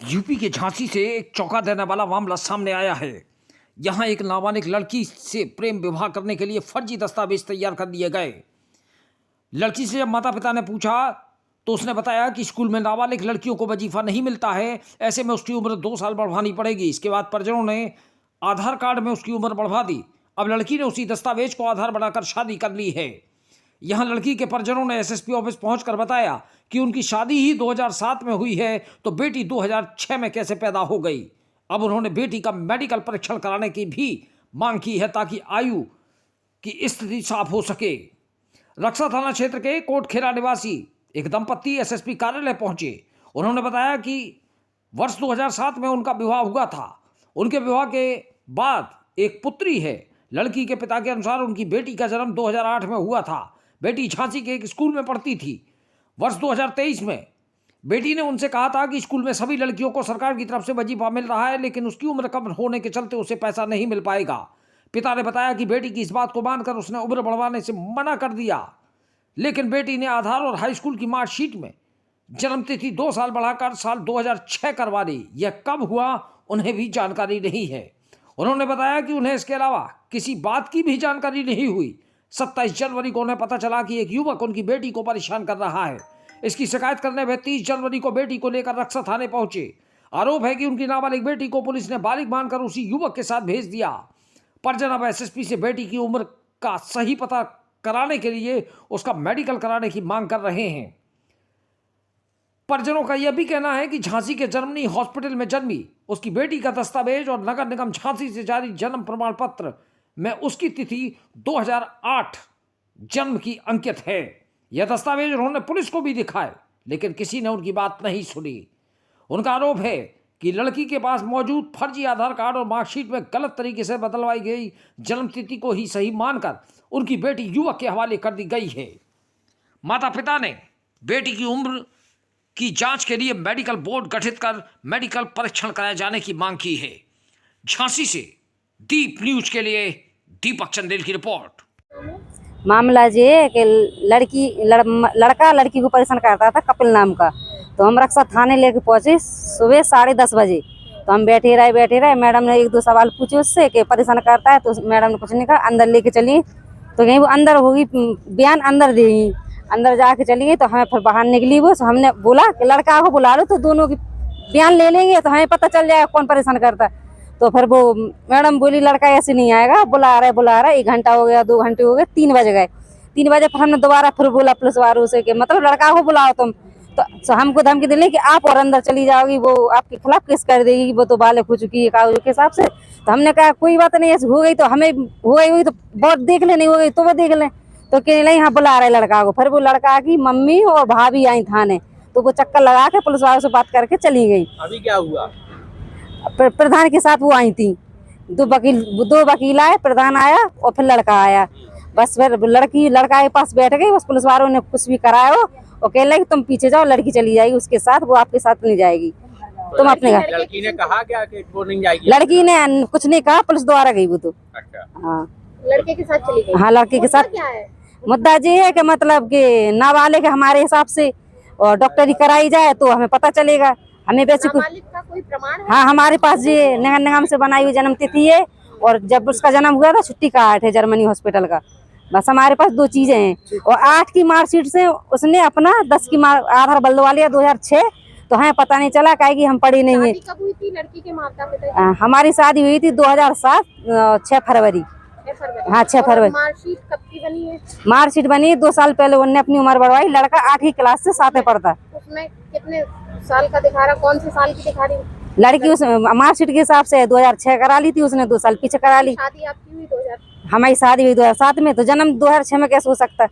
UP के झांसी से एक चौंका देने वाला मामला सामने आया है। यहां एक नाबालिग लड़की से प्रेम विवाह करने के लिए फर्जी दस्तावेज तैयार कर दिए गए। लड़की से जब माता पिता ने पूछा तो उसने बताया कि स्कूल में नाबालिग लड़कियों को वजीफा नहीं मिलता है, ऐसे में उसकी उम्र 2 साल बढ़वानी पड़ेगी। इसके बाद परिजनों ने आधार कार्ड में उसकी उम्र बढ़वा दी। अब लड़की ने उसी दस्तावेज को आधार बनाकर शादी कर ली है। यहां लड़की के परिजनों ने एसएसपी ऑफिस पहुंचकर बताया कि उनकी शादी ही 2007 में हुई है, तो बेटी 2006 में कैसे पैदा हो गई। अब उन्होंने बेटी का मेडिकल परीक्षण कराने की भी मांग की है ताकि आयु की स्थिति साफ हो सके। रक्सा थाना क्षेत्र के कोटखेरा निवासी एक दंपत्ति एसएसपी कार्यालय पहुंचे। उन्होंने बताया कि वर्ष 2007 में उनका विवाह हुआ था। उनके विवाह के बाद एक पुत्री है। लड़की के पिता के अनुसार उनकी बेटी का जन्म 2008 में हुआ था। बेटी झांसी के एक स्कूल में पढ़ती थी। वर्ष 2023 में बेटी ने उनसे कहा था कि स्कूल में सभी लड़कियों को सरकार की तरफ से वजीफा मिल रहा है, लेकिन उसकी उम्र कम होने के चलते उसे पैसा नहीं मिल पाएगा। पिता ने बताया कि बेटी की इस बात को मानकर उसने उम्र बढ़वाने से मना कर दिया, लेकिन बेटी ने आधार और हाई स्कूल की मार्कशीट में जन्मतिथि 2 साल बढ़ाकर साल 2006 करवा दी। यह कब हुआ उन्हें भी जानकारी नहीं है। उन्होंने बताया कि उन्हें इसके अलावा किसी बात की भी जानकारी नहीं हुई। 27 जनवरी को उन्हें पता चला कि एक युवक उनकी बेटी को परेशान कर रहा है। इसकी शिकायत करने वे 30 जनवरी को बेटी को लेकर रक्सा थाने पहुंचे। आरोप है कि उनकी नाबालिग बेटी को पुलिस ने बालिग मानकर उसी युवक के साथ भेज दिया। परिजन अब एसएसपी से बेटी की उम्र का सही पता कराने के लिए उसका मेडिकल कराने की मांग कर रहे हैं। परिजनों का यह भी कहना है कि झांसी के जर्मनी हॉस्पिटल में जन्मी उसकी बेटी का दस्तावेज और नगर निगम झांसी से जारी जन्म प्रमाण पत्र में उसकी तिथि 2008 जन्म की अंकित है। यह दस्तावेज उन्होंने पुलिस को भी दिखाए, लेकिन किसी ने उनकी बात नहीं सुनी। उनका आरोप है कि लड़की के पास मौजूद फर्जी आधार कार्ड और मार्कशीट में गलत तरीके से बदलवाई गई जन्मतिथि को ही सही मानकर उनकी बेटी युवक के हवाले कर दी गई है। माता पिता ने बेटी की उम्र की जांच के लिए मेडिकल बोर्ड गठित कर मेडिकल परीक्षण कराए जाने की मांग की है। झांसी से दीप न्यूज के लिए दीपक चंदेल की रिपोर्ट। मामला ये है कि लड़का लड़की को परेशान करता था, कपिल नाम का। तो हम रक्सा थाने लेके पहुंचे सुबह 10:30 बजे। तो हम बैठे रहे। मैडम ने 1-2 सवाल पूछे उससे कि परेशान करता है। तो मैडम ने कुछ नहीं कहा, अंदर लेके चली। तो कहीं वो अंदर होगी, बयान अंदर देगी। अंदर जाके चली गई। तो हमें फिर बाहर निकली वो। तो हमने बोला कि लड़का को बुला लो, तो दोनों की बयान ले लेंगे, तो हमें पता चल जाएगा कौन परेशान करता है। तो फिर वो मैडम बोली लड़का ऐसे नहीं आएगा, बुला रहा है। 1 घंटा हो गया, 2 घंटे हो गए, 3 बज गए। 3 बजे फिर हमने दोबारा फिर बोला पुलिस वालों से कि मतलब लड़का को बुलाओ तुम। तो हमको धमकी दिली कि आप और अंदर चली जाओगी, वो आपके खिलाफ केस कर देगी, वो तो बालिग हो चुकी है कागज के हिसाब से। तो हमने कहा कोई बात नहीं, ऐसे हो गई तो हमें हो गई तो बहुत देख ले, नहीं हो गई तो वो देख लें। तो कह नहीं, यहाँ बुला रहे लड़का को। फिर वो लड़का की मम्मी और भाभी आई थाने। तो वो चक्कर लगा के पुलिस वालों से बात करके चली गई। अभी क्या हुआ? प्रधान के साथ वो आई थी। 2 वकील आए, प्रधान आया और फिर लड़का आया। बस फिर लड़का के पास बैठ गई। बस पुलिस वालों ने कुछ भी कराया हो और कह रहे कि तुम पीछे जाओ, लड़की चली जाएगी उसके साथ, वो आपके साथ नहीं जाएगी। तुम अपने घर। लड़की ने कहा क्या कि वो नहीं जाएगी? लड़की ने कुछ नहीं कहा, पुलिस द्वारा गई वो तो। अच्छा। हाँ, लड़के के साथ चली गई। हाँ, लड़के के साथ। क्या है मुद्दा ये है कि मतलब कि नाबालिग हमारे हिसाब से और डॉक्टरी कराई जाए तो हमें पता चलेगा। हमें वैसे नाबालिग का कोई प्रमाण है? हाँ, हमारे पास ये नगर निगम से बनाई हुई जन्मतिथि है, और जब उसका जन्म हुआ था छुट्टी का 8 है जर्मनी हॉस्पिटल का। बस हमारे पास 2 चीजें हैं। और 8 की मार्कशीट से उसने अपना 10 की आधार बदलवा लिया 2006। तो हमें पता नहीं चला, काहे कि हम पढ़ी नहीं है। शादी कब हुई थी लड़की के माता पिता? हमारी शादी हुई थी 2007 6 फरवरी। हाँ, 6 फरवरी। मार्कशीट कब की बनी है? मार्कशीट बनी 2 साल पहले, उन्होंने अपनी उम्र बढ़वाई। लड़का 8वीं क्लास से 7 में पढ़ता। उसमें कितने साल का दिखा रहा, कौन से साल की दिखा रही? लड़की उस मार्कशीट के हिसाब से 2006 करा ली थी उसने, 2 साल पीछे करा ली। शादी आपकी हुई 2000? हमारी शादी हुई 2007 में, तो जन्म 2006 में कैसे हो सकता है?